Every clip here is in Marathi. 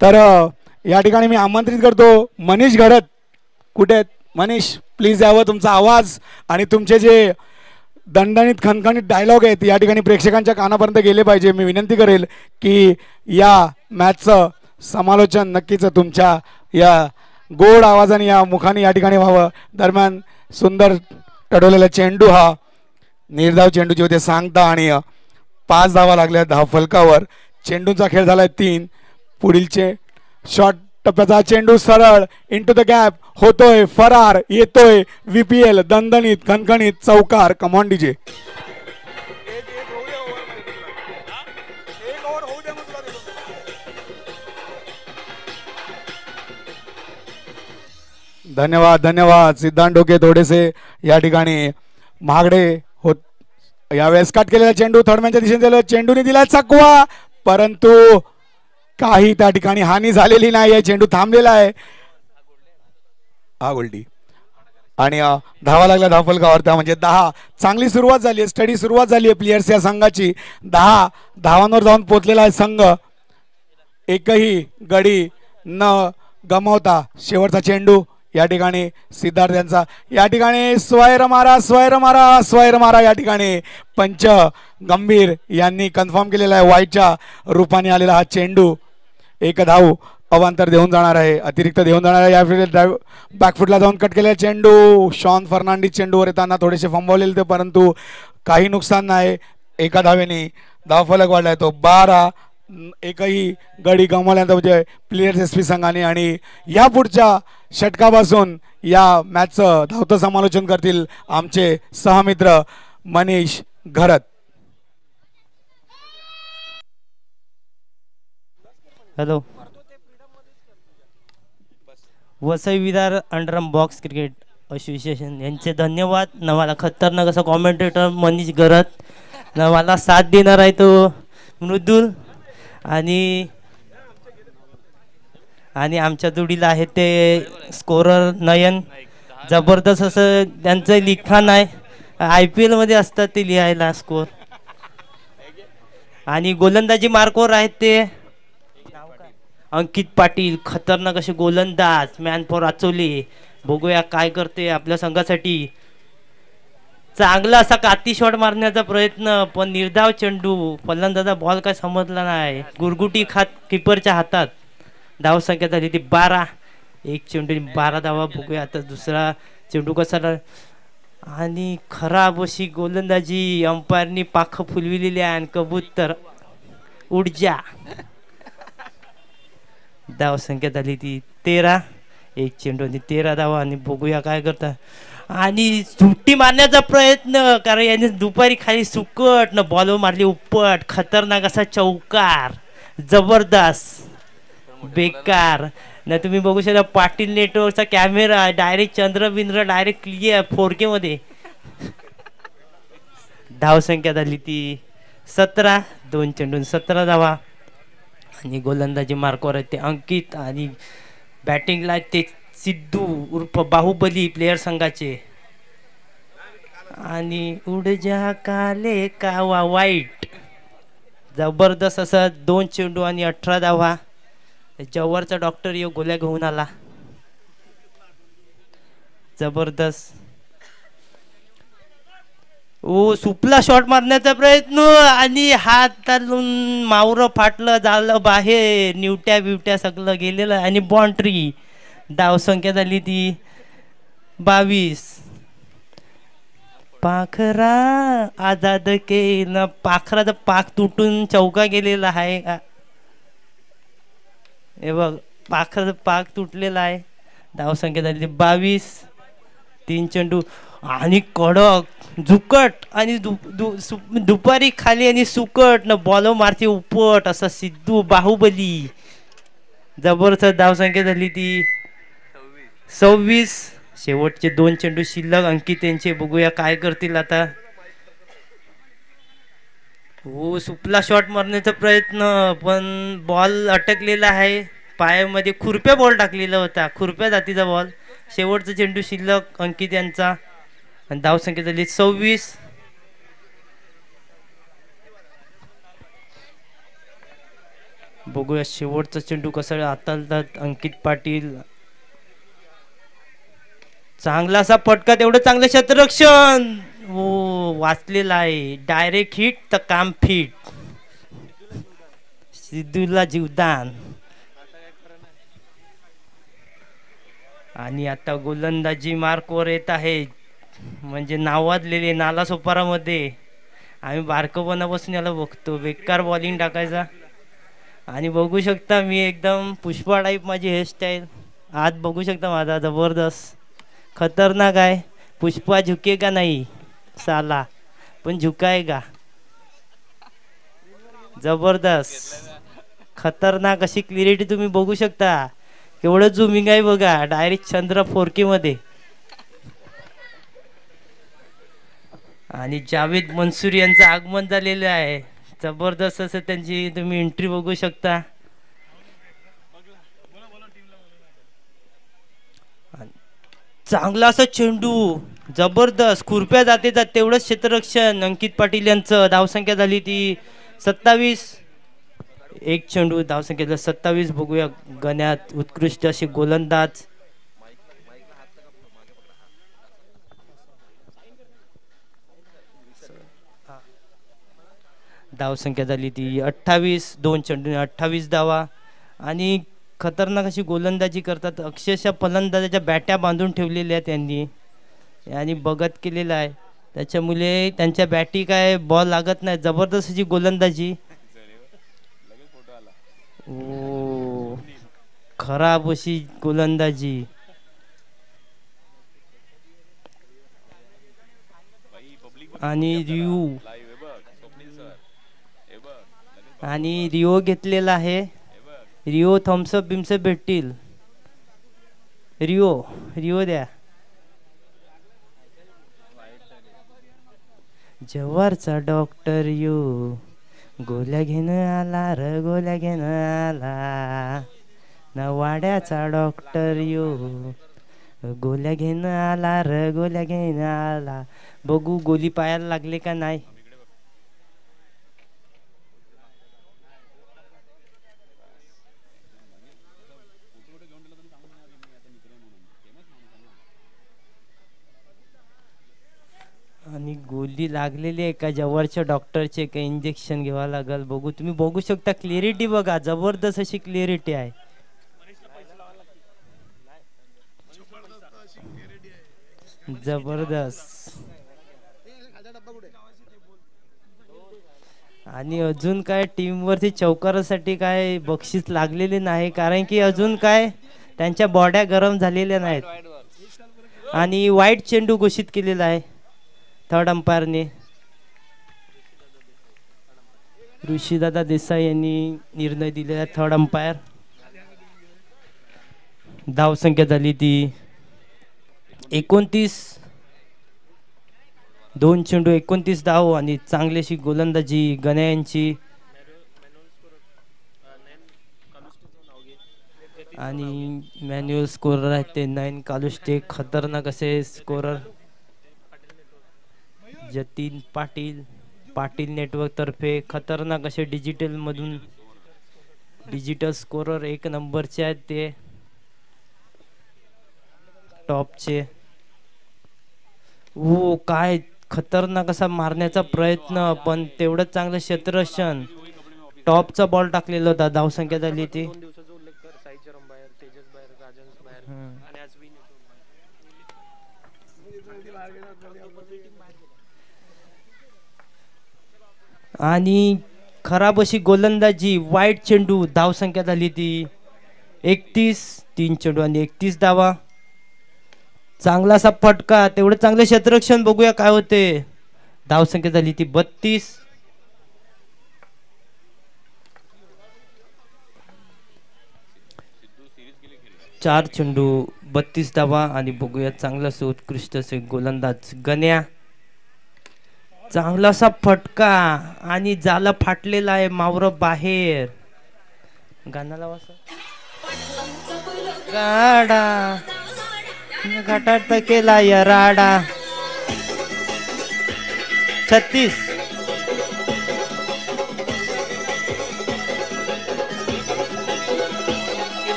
तर या ठिकाणी मी आमंत्रित करतो मनीष घरत. कुठे आहेत मनीष? प्लीज यावं. तुमचा आवाज आणि तुमचे जे दणदणीत खणखणीत डायलॉग आहेत या ठिकाणी प्रेक्षकांच्या कानापर्यंत गेले पाहिजे. मी विनंती करेल की या मॅचचं समालोचन नक्कीच तुमच्या या गोड आवाजाने या मुखाने या ठिकाणी व्हावं. दरम्यान सुंदर टढवलेला चेंडू, हा निर्धाव चेंडूची होते सांगता आणि 5 धावा लागल्या धावफलकावर. चेंडूचा खेळ झालाय 3. पुढीलचे शॉट टप्प्याचा चेंडू सरळ इंटू द गॅप होतोय फरार. येतोय VPL दणदणीत खणखणीत चौकार. Come on DJ. धन्यवाद धन्यवाद. सिद्धांत डोके थोडेसे या ठिकाणी महागडे होत. यावेळेस कट केलेला चेंडू थर्डमॅनच्या दिशेने दिला. चेंडूने दिला चकवा, परंतु काही त्या ठिकाणी हानी झालेली नाही आहे. चेंडू थांबलेला आहे. हा गोल्डी आणि धावा लागला धावफलकावर. त्या म्हणजे 10. चांगली सुरुवात झाली आहे, स्टडी सुरुवात झाली आहे प्लेयर्स या संघाची. 10 धावांवर जाऊन पोचलेला आहे संघ. एकही गडी न गमावता शेवटचा चेंडू या ठिकाणी सिद्धार्थ यांचा. या ठिकाणी स्वैर मारा स्वैर मारा स्वैर मारा. या ठिकाणी पंच गंभीर यांनी कन्फर्म केलेला आहे. वाईटच्या रूपाने आलेला हा चेंडू 1 धाव अवांतर देऊन जाणार आहे, अतिरिक्त देऊन जाणार आहे. या बॅकफुटला जाऊन कट केलेला चेंडू शॉन फर्नांडिस चेंडूवर येताना थोडेसे फंबवलेले ते, परंतु काही नुकसान नाही. 1 धावेने धावफलक वाढलाय तो 12. एकही गडी गमावल्यानंतर म्हणजे प्लेयर्स SP संघाने. आणि या पुढच्या षटकापासून या मॅचचं धावतं समालोचन करतील आमचे सहमित्र Manish Gharat. Hello. Vasai Virar underarm box cricket association यांचे धन्यवाद. नवाला खतरनाक असा कॉमेंटेटर मनीष घरत, नवाला साथ देणार आहे तो मृदुल, आणि आमच्या जोडीला आहे ते स्कोरर नयन. जबरदस्त असं त्यांचं लिखाण आहे. IPL मध्ये असतात ते लिहायला स्कोर. आणि गोलंदाजी मार्कवर आहेत ते अंकित पाटील. खतरनाक असे गोलंदाज, मॅन फॉर आचोली. बघूया काय करते आपल्या संघासाठी. चांगला असा काती शॉट मारण्याचा प्रयत्न, पण निर्धाव चेंडू. फलंदाजा बॉल काय समजला नाही. गुरगुटी खात किपरच्या हातात. धाव संख्या झाली ती 12. 1 चेंडू 12 धावा. बघूया आता दुसरा चेंडू कसा. आणि खराब अशी गोलंदाजी. अंपायरनी पाख फुलविलेली आहे. आणि कबूतर उडजा. धाव संख्या झाली ती 13. 1 चेंडू आणि 13 धावा. आणि बघूया काय करता. आणि सुट्टी मारण्याचा प्रयत्न, कारण याने दुपारी खाली सुकट न बॉल मारली उपट. खतरनाक असा चौकार. जबरदस्त. बेकार ना. तुम्ही बघू शकता पाटील नेटवर्कचा कॅमेरा डायरेक्ट चंद्रबिंद्र डायरेक्ट क्लिअर 4K मध्ये. धाव संख्या झाली ती 17. 2 चेंडून 17 धावा. आणि गोलंदाजी मार्कवर आहेत ते अंकित, आणि बॅटिंगला ते सिद्धू उर्फ बाहुबली प्लेयर संघाचे. आणि उडजा काले कावा वाईट. जबरदस्त असं 2 चेंडू आणि 18 धावा. जवळचा डॉक्टर यो गोल्या घेऊन आला. जबरदस्त. ओ सुपला शॉट मारण्याचा प्रयत्न, आणि हातातून मावरं फाटलं, झालं बाहेर. निवट्या बिवट्या सगळं गेलेलं. आणि बाउंड्री. धाव संख्या झाली ती 22. पाखरा आजाद केलं. पाखराचा पाक तुटून चौका गेलेला आहे. हे बघ पाखराचा पाक तुटलेला आहे. धाव संख्या झाली 22. 3 चेंडू आणि कडक झुकट. आणि दुपारी खाली आणि सुकट न बॉल मारते उपट असा सिद्धू बाहुबली. जबरदस्त. धाव संख्या झाली ती 26. शेवटचे 2 चेंडू शिल्लक अंकित यांचे. बघूया काय करतील आता. हो सुपला शॉट मारण्याचा प्रयत्न, पण बॉल अटकलेला आहे. पायामध्ये खुरप्या बॉल टाकलेला होता, खुरप्या जातीचा बॉल. शेवटचा चेंडू शिल्लक अंकित यांचा. आणि धाव संख्या झाली 26. बघूया शेवटचा चेंडू कसा हाताळतात अंकित पाटील. चांगलासा फटका, तेवढं चांगलं क्षेत्ररक्षण. हो, वाचलेला आहे. डायरेक्ट हिट तर काम फिट. सिद्धूला जीवदान. आणि आता गोलंदाजी मार्कवर येत आहे. म्हणजे नावाजलेले नालासोपारामध्ये आम्ही बारकपणापासून याला बघतो. बेकार बॉलिंग टाकायचा. आणि बघू शकता मी एकदम पुष्पा टाईप माझी हेअरस्टाईल आज बघू शकता. माझा जबरदस्त खतरनाक आहे. पुष्पा झुके का नाही साला, पण झुकायगा. जबरदस्त खतरनाक अशी क्लिअरिटी तुम्ही बघू शकता. केवढं झुमिंग आहे बघा. डायरेक्ट चंद्र 4K मध्ये. आणि जावेद मंसूर यांचं आगमन झालेलं आहे. जबरदस्त असं त्यांची तुम्ही एंट्री बघू शकता. चांगला असा चेंडू, जबरदस्त खुरप्या जाते जात तेवढंच क्षेत्ररक्षण. अंकित पाटील यांचं धावसंख्या झाली ती 27. एक चेंडू धावसंख्या 27. बघूया गण्यात उत्कृष्ट असे गोलंदाज. धावसंख्या झाली ती 28. 2 चेंडू 28 धावा. आणि खतरनाक अशी गोलंदाजी करतात. अक्षरशः फलंदाजाच्या बॅट्या बांधून ठेवलेल्या आहेत त्यांनी आणि बघत केलेला आहे. त्याच्यामुळे त्यांच्या बॅटी काय बॉल लागत नाही. जबरदस्त अशी गोलंदाजी. ओ, खराब अशी गोलंदाजी. आणि रिओ घेतलेला आहे. रिओ थम्सअप बिम्सअप भेटतील. रिओ द्या. जव्हारचा डॉक्टर यो गोल्या घेणं आला र गोल्या घेणं आला. नवाड्याचा डॉक्टर यो गोल्या घेणं आला र गोल्या घेणं आला. बघू गोली पायाला लागले का नाही. आणि गोली लागलेली आहे का जवळच्या डॉक्टरचे काही इंजेक्शन घ्यावं लागल. बघू तुम्ही बघू शकता. क्लिअरिटी बघा, जबरदस्त अशी क्लिअरिटी आहे. जबरदस्त. आणि अजून काय टीम वरती चौकारासाठी काय बक्षीस लागलेले नाही, कारण की अजून काय त्यांच्या बॉड्या गरम झालेल्या नाहीत. आणि वाईट चेंडू घोषित केलेला आहे थर्ड अंपायरने. ऋषीदादा देसाई यांनी निर्णय दिलेला थर्ड अंपायर. धावसंख्या झाली ती 29. 2 चेंडू 29 धाव. आणि चांगलीशी गोलंदाजी गण्या यांची. आणि मॅन्युअल स्कोरर आहेत ते 9 कालुष्टे. खतरनाक असे स्कोरर जतीन पाटील नेटवर्क तर्फे खतरनाक असे डिजिटल स्कोरर 1 नंबरचे आहेत ते टॉपचे. हो, काय खतरनाक असा मारण्याचा प्रयत्न, पण तेवढंच चांगलं क्षेत्ररक्षण. टॉपचा बॉल टाकलेला होता. धावसंख्या झाली ती आणि खराब अशी गोलंदाजी. वाईट चेंडू. धावसंख्या झाली ती 31. 3 चेंडू आणि 31 धावा. चांगला असा फटका, तेवढं चांगलं क्षेत्ररक्षण. बघूया काय होते. धावसंख्या झाली ती 32. चार चेंडू 32 धावा. आणि बघूया चांगला असे उत्कृष्ट असे गोलंदाज गण्या. चांगलासा फटका आणि जाला फाटलेला आहे. मावर बाहेर. गाणं लावा गाडा घाटात केला या राडा. 36.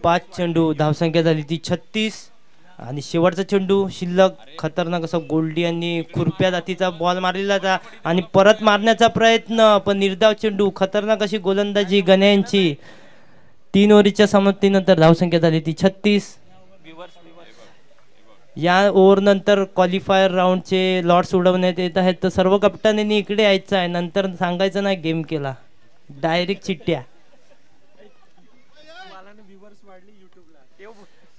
5 चेंडू धावसंख्या झाली ती 36. आणि शेवटचा चेंडू शिल्लक. खतरनाक असं गोल्डी यांनी खुरप्या जातीचा बॉल मारलेला होता आणि परत मारण्याचा प्रयत्न, पण निर्धाव चेंडू. खतरनाक अशी गोलंदाजी गण्या यांची. 3 ओव्हरीच्या समाप्तीनंतर धावसंख्या झाली ती 36. या ओव्हर नंतर क्वालिफायर राऊंडचे लॉट्स उडवण्यात येत आहेत, तर सर्व कप्तानांनी इकडे यायचं आहे. नंतर सांगायचं नाही गेम केला, डायरेक्ट चिठ्ठ्या.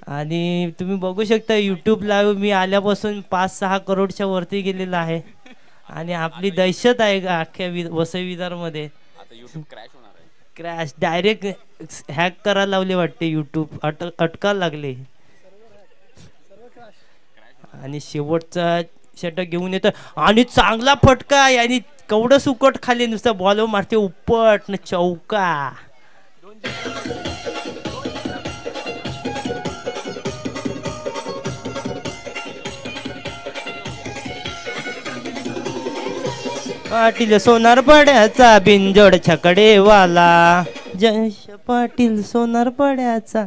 आणि तुम्ही बघू शकता यूट्यूब लाईव्ह मी आल्यापासून 5-6 करोडच्या वरती गेलेला आहे. आणि आपली दहशत आहे का अख्ख्या वसई विदर्भमध्ये. क्रॅश डायरेक्ट हॅक करायला लावले वाटते यूट्यूब, अटकायला लागले. आणि शेवटचा षटक घेऊन येतो आणि चांगला फटका आणि कवडं सुकट खाली नुसतं बॉल मारते उपट न चौका. पाटील सोनार पड्याचा बिनजोड छकडेवाला. जयेश पाटील सोनार पड्याचा.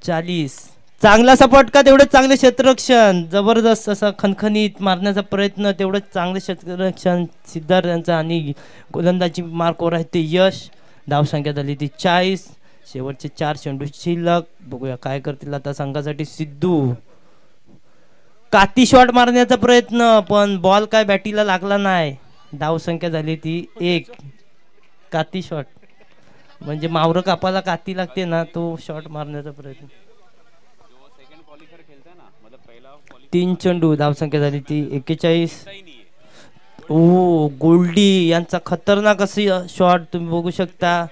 40. चांगलासा फटका, तेवढं चांगले क्षेत्ररक्षण. जबरदस्त असा खणखणीत मारण्याचा प्रयत्न, तेवढं चांगलं क्षेत्ररक्षण सिद्धार्थ यांचा. आणि गोलंदाजी मार्कवर आहे ते यश. धावसंख्या झाली ती 40. शेवटचे 4 चेंडू शिल्लक. बघूया काय करतील आता संघासाठी सिद्धू. काती शॉट मारण्याचा प्रयत्न, पण बॉल काय बॅटीला लागला नाही. धावसंख्या झाली ती 1. काती शॉट म्हणजे मावरं कापाला काती लागते ना, तो शॉट मारण्याचा प्रयत्न. 3 चेंडू धावसंख्या झाली ती 41. ओ गोल्डी यांचा खतरनाक अशी शॉट तुम्ही बघू शकता.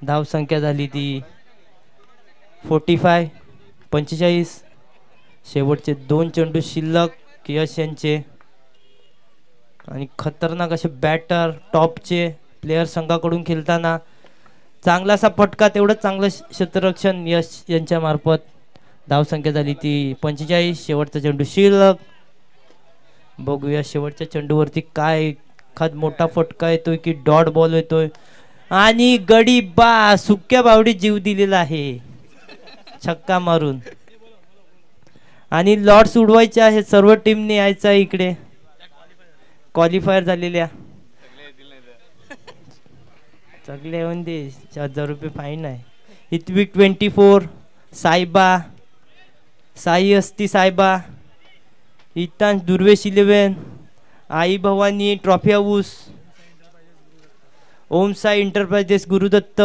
धावसंख्या झाली ती 45. शेवटचे 2 चेंडू शिल्लक यश यांचे. आणि खतरनाक असे बॅटर टॉपचे प्लेयर संघाकडून खेळताना. चांगलासा फटका, तेवढं चांगलं क्षेत्ररक्षण यश यांच्या मार्फत. धावसंख्या झाली ती 45. शेवटचा चेंडू शिल्लक. बघूया शेवटच्या चेंडूवरती काय एखाद मोठा फटका येतोय की डॉट बॉल येतोय. आणि गडी बा सुक्या बावडीत जीव दिलेला आहे छक्का मारून. आणि लॉट्स उडवायचे आहेत, सर्व टीमने यायचं आहे इकडे. क्वालिफायर झालेल्या सगळे येऊन दे. 1000 रुपये फाईन आहे. इथविक 24. साईबा साई असती साईबा. इतांश दुर्वेश 11. आई भवानी ट्रॉफी हाऊस. ओम साई एंटरप्राइजेस गुरुदत्त.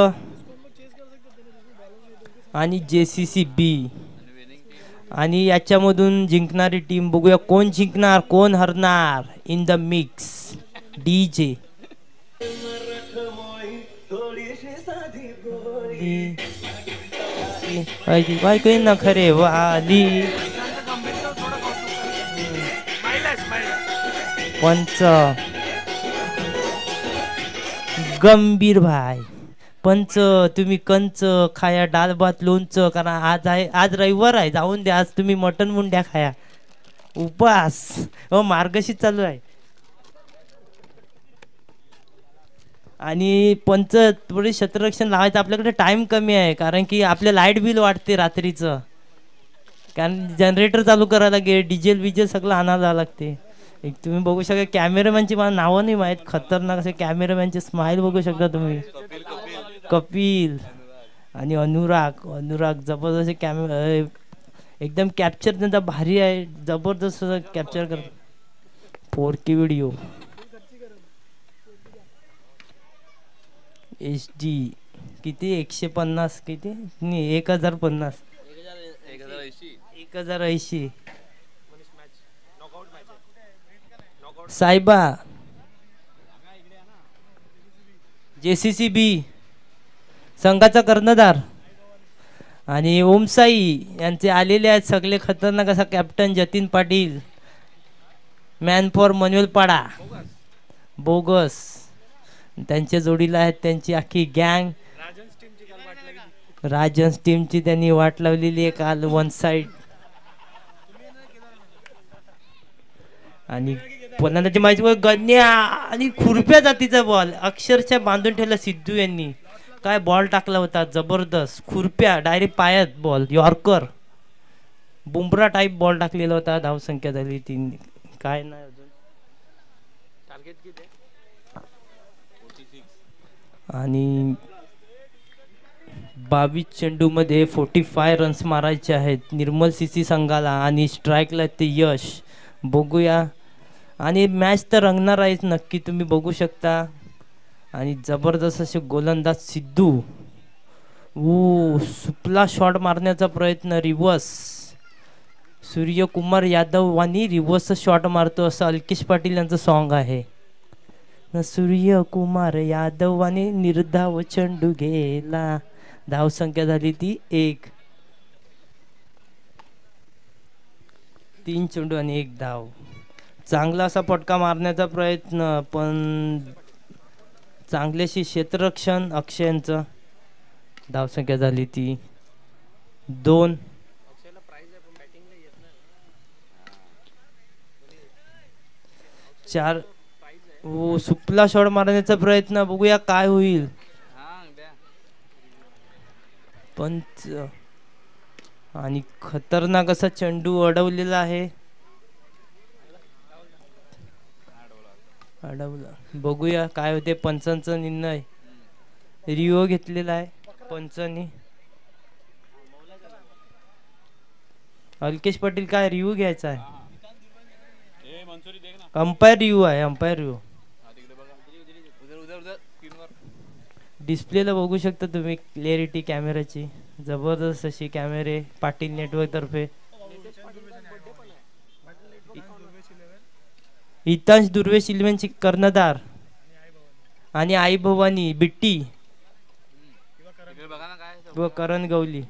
आणि JCC B. आणि याच्यामधून जिंकणारी टीम बघूया कोण जिंकणार कोण हरणार. In the mix DJ. बायको ना खरे वाली. पंच गंभीर भाई. पंच तुम्ही कंच खाया, डाळ भात लोणचं, कारण आज रविवार आहे. जाऊन द्या, आज तुम्ही मटन मुंड्या खाया. उपास मार्गशीर चालू आहे. आणि पंच थोडे क्षेत्ररक्षण लावायचं. आपल्याकडे टाइम कमी आहे, कारण की आपले लाईट बिल वाढते रात्रीचं. कारण जनरेटर चालू करायला डिझेल विजेल सगळं आणायला लागते. एक तुम्ही बघू शकता कॅमेरामॅनची मला नावं नाही माहीत. खतरनाक असे कॅमेरामॅनचे स्माइल बघू शकता तुम्ही. कपिल आणि अनुराग जबरदस्त एकदम कॅप्चर त्यांचा भारी आहे. जबरदस्त कॅप्चर कर. 4K व्हिडिओ HD किती 150 किती नाही 1050 1080. साईबा JCC B संघाचा कर्णधार. आणि ओमसाई यांचे आलेले आहेत सगळे खतरनाक असा captain Jatin Patil. Man for मन्युअल पाडा बोगस. त्यांच्या जोडीला आहेत त्यांची अख्खी गँग. राजन्स टीमची त्यांनी वाट लावलेली आहे काल 1 साइड. आणि पोलांडाची माहिती गण्या आणि खुरप्या जातीचा बॉल अक्षरशः बांधून ठेवला सिद्धू यांनी. काय बॉल टाकला होता जबरदस्त, खुरप्या डायरेक्ट पायात ball, yorker Bumrah type ball टाकलेला होता. धावसंख्या झाली 3. काय नाही अजून आणि 22 चेंडूमध्ये 45 रन्स मारायचे आहेत निर्मल सीसी संघाला आणि स्ट्राईकला ते यश. बघूया आणि मॅच तर रंगणार आहेच नक्की, तुम्ही बघू शकता. आणि जबरदस्त असे गोलंदाज सिद्धू, सुपला शॉट मारण्याचा प्रयत्न, रिवर्स. सूर्यकुमार यादव आणि रिवर्स शॉट मारतो असं अल्केश पाटील यांचं सॉन्ग आहे. सूर्यकुमार यादव आणि निर्धाव चेंडू गेला. धावसंख्या झाली ती 1. 3 चेंडू आणि 1 धाव. चांगला असा पटका मारण्याचा प्रयत्न, पण चांगल्याशी क्षेत्ररक्षण अक्षयचं. धावसंख्या झाली ती 2. 4. सुपला शॉट मारण्याचा प्रयत्न, बघूया काय होईल. पंच आणि खतरनाक असा चेंडू अडवलेला आहे. अडवला, बघूया काय होते. पंचांचा निर्णय रिओ घेतलेला आहे पंचांनी. अल्केश पाटील काय रिव्ह्यू घ्यायचा आहे? अंपायर रिव्ह्यू आहे, अंपायर रिव्ह्यू. डिस्प्लेला बघू शकता तुम्ही क्लिअरिटी कॅमेराची, जबरदस्त अशी कॅमेरे पाटील नेटवर्क तर्फे. हितांश दुर्वे शिल्वेंची कर्णधार आणि आई भवानी बिट्टी व करण गवली.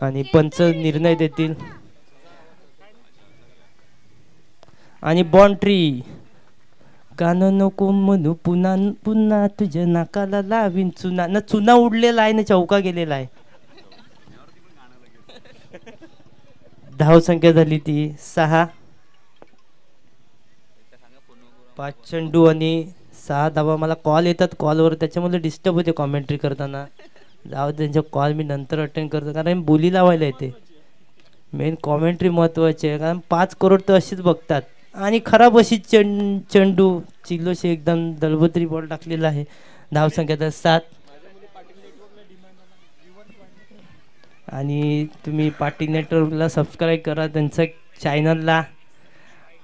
आणि पंच निर्णय देतील. आणि बॉन्ट्री, गाणं नको म्हणू पुन्हा पुन्हा तुझ्या नाकाला लावीन चुना. ना चुना उडलेला आहे ना चौका गेलेला आहे. धावसंख्या झाली ती 6. 5 चेंडू आणि 6 धावा. मला कॉल येतात कॉलवर, त्याच्यामुळे डिस्टर्ब होते कॉमेंट्री करताना. जाऊ त्यांच्या कॉल मी नंतर अटेंड करतो, कारण बोली लावायला येते. मेन कॉमेंट्री महत्वाची आहे, कारण 5 करोड तर अशीच बघतात. आणि खराब अशी चेंडू चिल्लोशी एकदम दलबत्री बॉल टाकलेला आहे. धावसंख्या 7. आणि तुम्ही पाटील नेटवर्कला सबस्क्राईब करा त्यांच्या चॅनलला.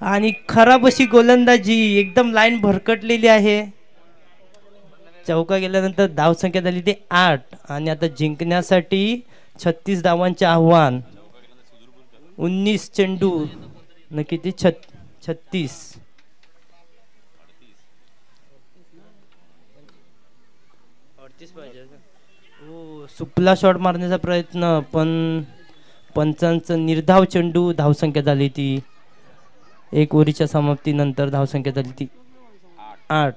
आणि खराब अशी गोलंदाजी, एकदम लाईन भरकटलेली आहे. चौका गेल्यानंतर धावसंख्या झाली ते 8. आणि आता जिंकण्यासाठी 36 धावांचे आव्हान. 19 चेंडू न किती 36. सुपला शॉट मारण्याचा प्रयत्न, पण पंचांचं निर्धाव चेंडू. धावसंख्या झाली ती 1 ओव्हरीच्या समाप्तीनंतर धावसंख्या झाली ती 8.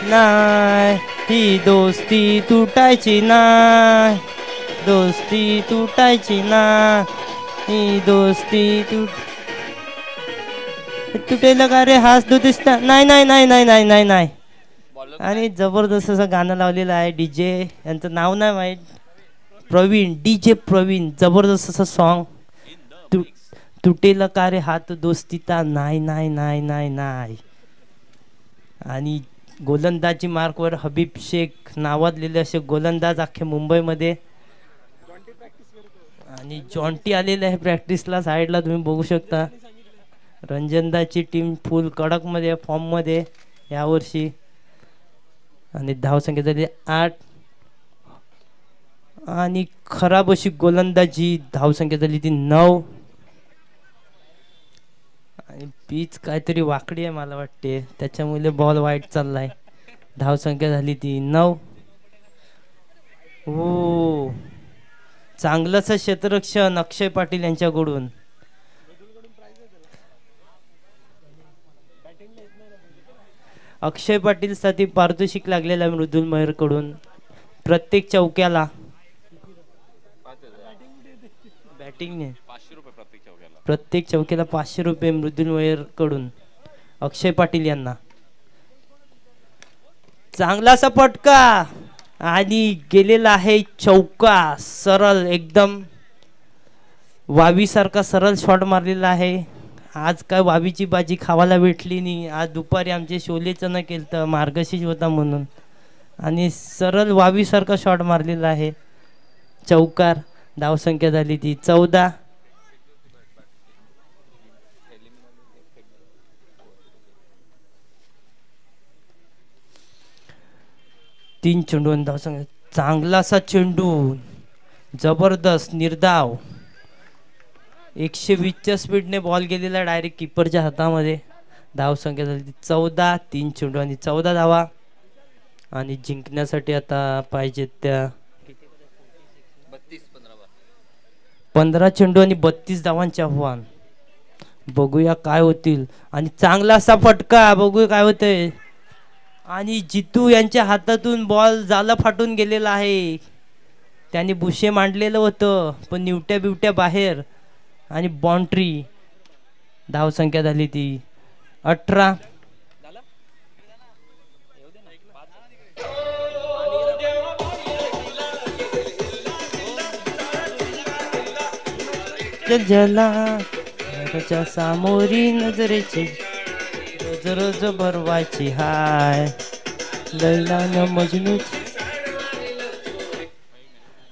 नाही, ही दोस्ती तुटायची नाही, दोस्ती तुटायची नाही, ही दोस्ती तुटेल का रे हास दिसता नाही नाही नाही नाही नाही नाही नाही. आणि जबरदस्त असं गाणं लावलेलं आहे डीजे, यांचं नाव नाही माहीत, प्रवीण, डीजे प्रवीण. जबरदस्त असं सॉन्ग. तुटेल का रे हात दोस्तीता नाही नाही नाही नाही नाही. आणि गोलंदाजी मार्कवर हबीब शेख नावाजलेले असे गोलंदाज अख्खे मुंबईमध्ये. आणि जॉन्टी आलेले आहे प्रॅक्टिसला, साईडला तुम्ही बघू शकता. रंजनदाची टीम फुल कडकमध्ये फॉर्ममध्ये यावर्षी. आणि धावसंख्या झाली 8. आणि खराब अशी गोलंदाजी, धावसंख्या झाली ती 9. आणि पीच काहीतरी वाकडी आहे मला वाटते, त्याच्यामुळे बॉल वाईट चाललाय. धावसंख्या झाली ती 9. हो, चांगलंच क्षेत्ररक्षण अक्षय पाटील यांच्याकडून. अक्षय पाटील साठी पारितोषिक लागलेला मृदुल मयूर कडून. प्रत्येक चौक्याला बॅटिंगने प्रत्येक चौक्याला 500 रुपये मृदुल मयूर कडून अक्षय पाटील यांना. चांगलासा पटका आणि गेलेला आहे चौका. सरळ एकदम वावी सारखा सरळ शॉट मारलेला आहे. आज काय वावीची भाजी खावायला भेटली नाही. आज दुपारी आमचे शोलेचं न केलं, मार्गशीर्ष होता म्हणून. आणि सरळ वावी सारखा शॉट मारलेला आहे. चौकार. धावसंख्या झाली ती 14. तीन चेंडू धावसंख्या. चांगलासा चेंडू, जबरदस्त निर्धाव. 120च्या स्पीडने बॉल गेलेला डायरेक्ट कीपरच्या हातामध्ये. धावसंख्या झाली 14. 3 चेंडू आणि 14 धावा. आणि जिंकण्यासाठी आता पाहिजेत त्या 15 चेंडू आणि 32 धावांचे आव्हान. बघूया काय होतील. आणि चांगला असा फटका, बघूया काय होतंय. आणि जितू यांच्या हातातून बॉल झाला फाटून गेलेला आहे. त्यांनी बुशे मांडलेलं होतं पण निवट्या बिवट्या बाहेर. आणि बाउंड्री. धावसंख्या झाली ती 18. जला त्याच्या सामोरी नजरेची रोज रोज भरवायची हाय. लैला न मजनू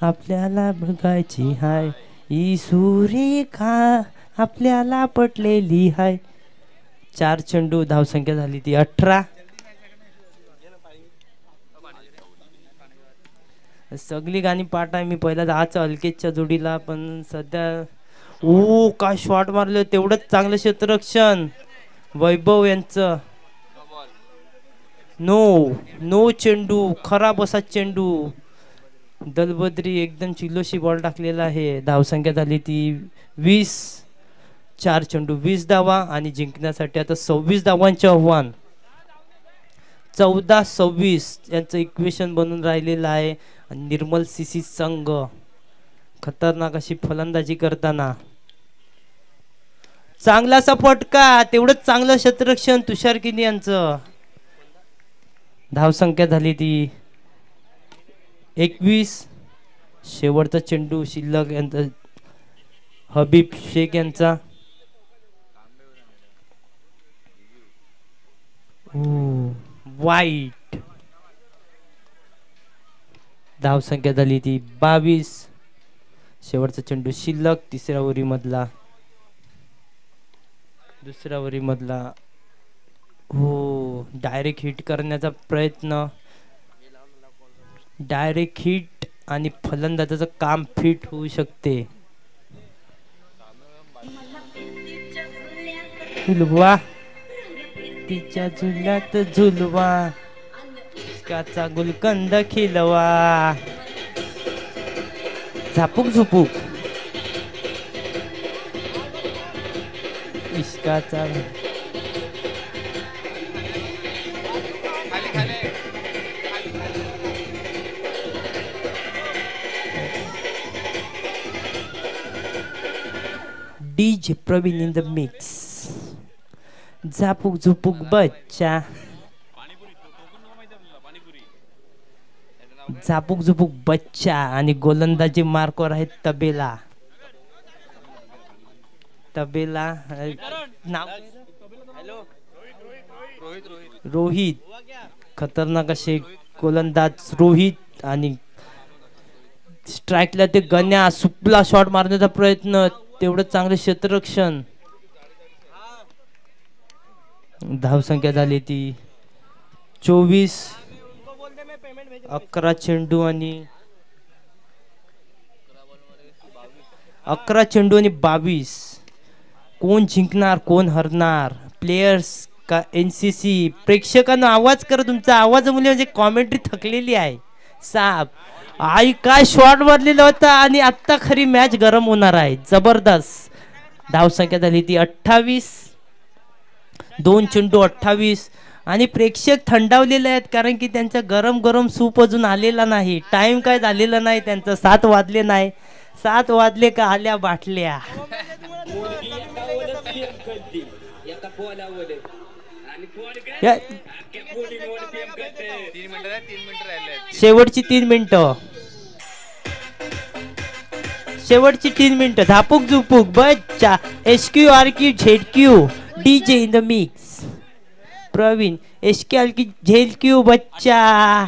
आपल्याला बघायची हाय. ही सुरेखा आपल्याला पटलेली हाय. 4 चेंडू. धावसंख्या झाली ती 18. सगळी गाणी पाठ आहे. मी पहिला जायचं अल्केशच्या जोडीला, पण सध्या काय शॉट मारले. तेवढंच चांगलं क्षेत्ररक्षण वैभव यांचं. नो चेंडू. खराब असा चेंडू. दलबद्री एकदम चिलोशी बॉल टाकलेला आहे. धावसंख्या झाली ती 20. 4 चेंडू 20 धावा. आणि जिंकण्यासाठी आता 26 धावांचे आव्हान. 14-26 यांचं इक्वेशन बनून राहिलेलं आहे. आणि निर्मल सीसी संघ खतरनाक अशी फलंदाजी करताना. चांगलासा फटका, तेवढंच चांगलं क्षेत्ररक्षण तुषार किनी यांचं. धावसंख्या झाली ती 21. शेवटचा चेंडू शिल्लक यांचा हबीब शेख यांचा. वाईट. धावसंख्या झाली ती 22. शेवटचा चेंडू शिल्लक तिसऱ्या ओव्हरी मधला. दुसऱ्या ओव्हरी मधला. डायरेक्ट हिट करण्याचा प्रयत्न. डायरेक्ट हिट आणि फलंदाजाचं काम फिट होऊ शकते. झुलवा तिच्या झुल्यात झुलवा. इश्काचा गुलकंद खिलवा. झापूक झुपूक. इश्काचा DJ Pravin in the mix. झापूक झुपूक बच्चा, झापूक झुपूक बच्चा आणि गोलंदाजी मार्कवर आहेत तबेला. तबेला नाव रोहित, खतरनाक असे गोलंदाज रोहित. आणि स्ट्राईकला ते गण्या, सुपला शॉट मारण्याचा प्रयत्न, तेवढं चांगलं क्षेत्ररक्षण. धावसंख्या झाली ती 24. 11 चेंडू आणि 22. कोण जिंकणार कोण हरणार? प्लेयर्स का NCC? प्रेक्षकांना आवाज करा, तुमचा आवाजामुळे म्हणजे कॉमेंट्री थकलेली आहे. साप आई काय शॉट मारलेला होता. आणि आत्ता खरी मॅच गरम होणार आहे. जबरदस्त. धावसंख्या झाली ती 28. 2 चेंडू 28. आणि प्रेक्षक थंडावलेले आहेत कारण की त्यांचा गरम गरम सूप अजून आलेला नाही. टाइम काय झालेला नाही त्यांचं. 7 वाजले नाही. 7 वाजले का आल्या बाटल्या. शेवटची 3 मिनिटं. शेवटची 3 मिनिटं. झापूक झुपूक बच्चा. SQRQ ZQ DJ in the mix. Praveen SQRQ ZQ बच्चा,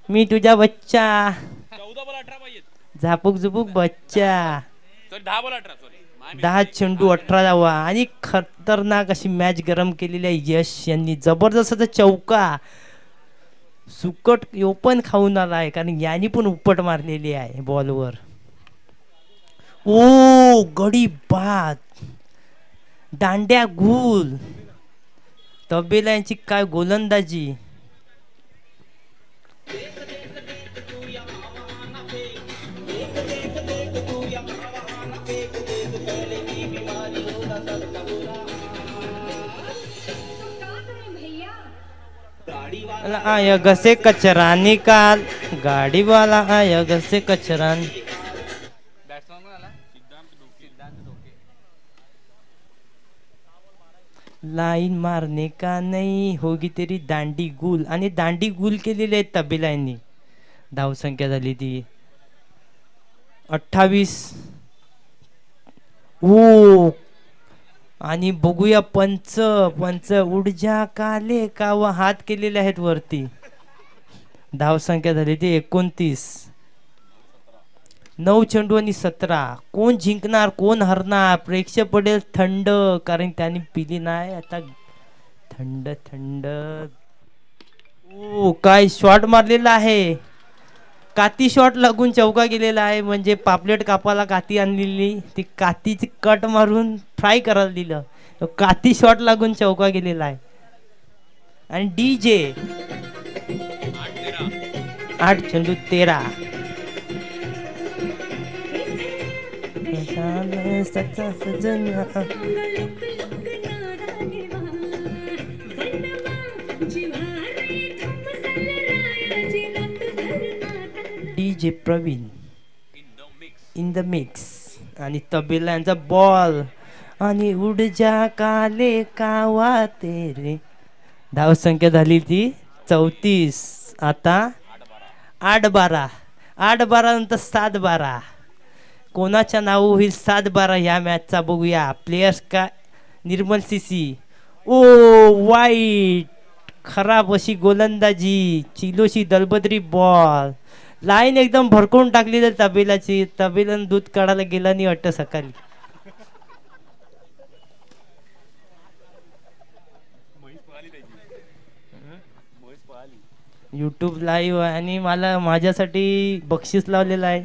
मी तुझा बच्चा. झापूक झुपूक बच्चा. 10 चेंडू 18 धावा. आणि खतरनाक अशी मॅच गरम केलेली आहे यश यांनी. जबरदस्त असा चौका. सुकट ओपन खाऊन आलाय कारण यांनी पण उपट मारलेली आहे बॉलवर. ओ गडी बाद. दांड्या गुल. तबेला यांची काय गोलंदाजी. आया घसे कचरा निकाल. गाड़ी वाला आया घसे कचरा. लाइन मारने का नहीं होगी तेरी दांडी गुल. आणि दांडी गुल केलेली आहे तबेला यांनी. धावसंख्या झाली ती 28. ओ आणि बघूया पंच ऊर्जा काले का व हात केलेले आहेत वरती. धावसंख्या झाली ती 29. 9 चेंडू आणि 17. कोण जिंकणार कोण हरणार? प्रेक्षक पडेल थंड कारण त्यांनी पिली नाही आता. थंड थंड. ओ काय शॉट मारलेला आहे. काती शॉट लागून चौका गेलेला आहे. म्हणजे पापलेट कापाला काती आणलेली, ती कातीची कट मारून फ्राय करायला दिलं. काती शॉट लागून चौका गेलेला आहे. आणि DJ 8 चेंडू 13. DJ Praveen in the mix. आणि तबेला यांचा बॉल. आणि उड जा काले कावा तेरे. धावसंख्या झाली ती 34. आता 8-12. 8-12 नंतर 7-12. कोणाच्या नाव होईल 7-12 ह्या मॅचचा बघूया. प्लेयर्स का निर्मल CC. ओ वाईट. खराब अशी गोलंदाजी. चिलोशी दलबदरी बॉल. लाईन एकदम भरकून टाकली तर तबेलाची. तबेलन दूध काढायला गेला नाही वाटतं सकाळी. YouTube लाईव्ह आहे आणि मला माझ्यासाठी बक्षीस लावलेलं आहे.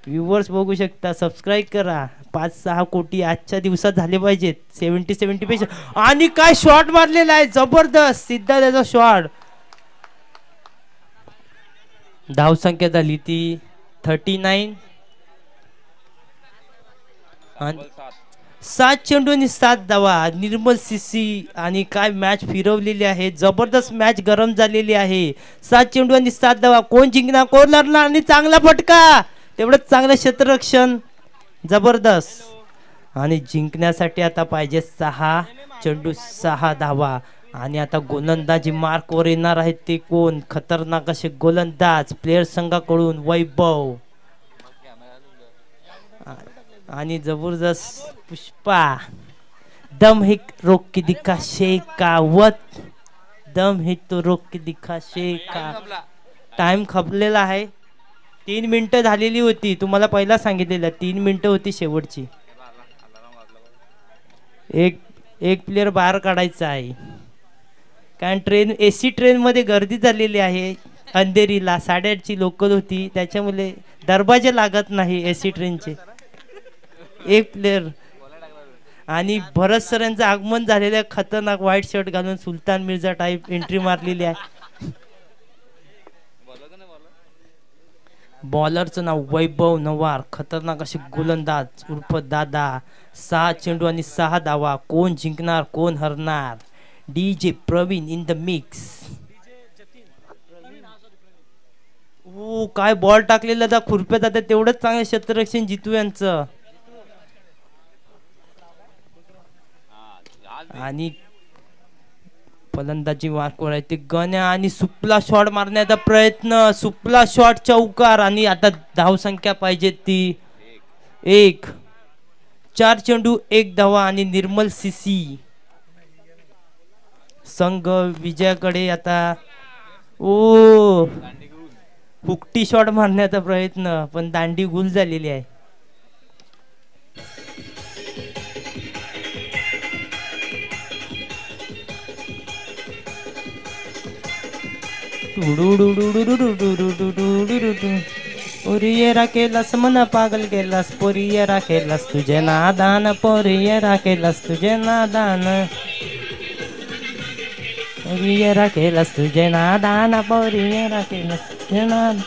व्ह्यूवर्स बघू शकता. सबस्क्राईब करा. 5-6 कोटी आजच्या दिवसात झाले पाहिजेत. 70 पेक्षा. आणि काय शॉट मारलेला आहे जबरदस्त. सिद्धा त्याचा शॉट. धावसंख्या झाली ती 39. 7 चेंडू आणि 7 धावा. निर्मल CC आणि काय मॅच फिरवलेली आहे. जबरदस्त मॅच गरम झालेली आहे. 7 चेंडू आणि 7 धावा. कोण जिंकणार कोण हरणार? आणि चांगला फटका. तेवढंच चांगलं क्षेत्ररक्षण. जबरदस्त. आणि जिंकण्यासाठी आता पाहिजे 6 चेंडू 6 धावा. आणि आता गोलंदाजी मार्कवर येणार आहेत ते कोण? खतरनाक असे गोलंदाज प्लेयर संघाकडून वैभव आणि जबरदस्त पुष्पा. दम है रोक के दिखा शेकावत, दम है तो रोक के दिखा शेका. टाइम खपलेला आहे. 3 मिनिटं झालेली होती. तुम्हाला पहिला सांगितलेलं 3 मिनिटं होती शेवटची. एक प्लेयर बाहेर काढायचा आहे कारण ट्रेन AC ट्रेनमध्ये गर्दी झालेली आहे. अंधेरीला 8:30ची लोकल होती त्याच्यामुळे दरवाजे लागत नाही AC ट्रेनचे. एक प्लेयर आणि भरत सर यांचं आगमन झालेलं आहे. खतरनाक व्हाईट शर्ट घालून सुलतान मिर्झा टाईप एंट्री मारलेली आहे. बॉलरचं नाव वैभव नवार. खतरनाक असे गोलंदाज उर्फ दादा. 6 चेंडू आणि 6 धावा. कोण जिंकणार कोण हरणार? DJ Praveen in the mix. काय बॉल टाकलेला त्या खुरप्यात आता तेवढंच चांगलं क्षेत्ररक्षण जितू यांचं. आणि फलंदाजी मार्कवर आहे ते गण्या आणि सुपला शॉट मारण्याचा प्रयत्न. सुपला शॉट चौकार. आणि आता धावसंख्या पाहिजे ती 1. 4 चेंडू 1 धावा आणि निर्मल CC संघ विजयाकडे. आता हुकटी शॉट मारण्याचा प्रयत्न पण दांडी गुल झालेली आहे. पोरियरा केलास मन पागल केलास, पोरियरा केलास तुझे नादान, पोरियरा केलास तुझे नादान, पोरियरा केलास तुझे नादान, पोरियरा केलास तुझे नादान.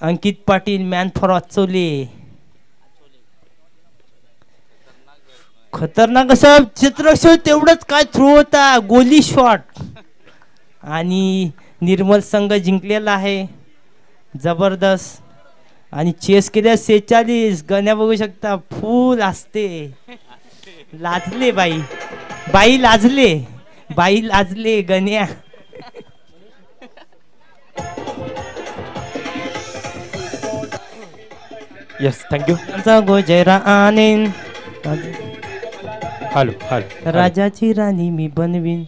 अंकित पाटील मॅन फॉर अचोले. खतरनाक असं चित्रक्षण. तेवढंच काय थ्रो होता गोली शॉट. आणि निर्मल संघ जिंकलेला आहे. जबरदस्त. आणि चेस केल्या 46. गण्या बघू शकता फुल असते. लाजले बाई, बाई लाजले, बाई लाजले गण्या. Yes thank you. गोजरा आनेन हॅलो राजाची राणी मी बनवीन.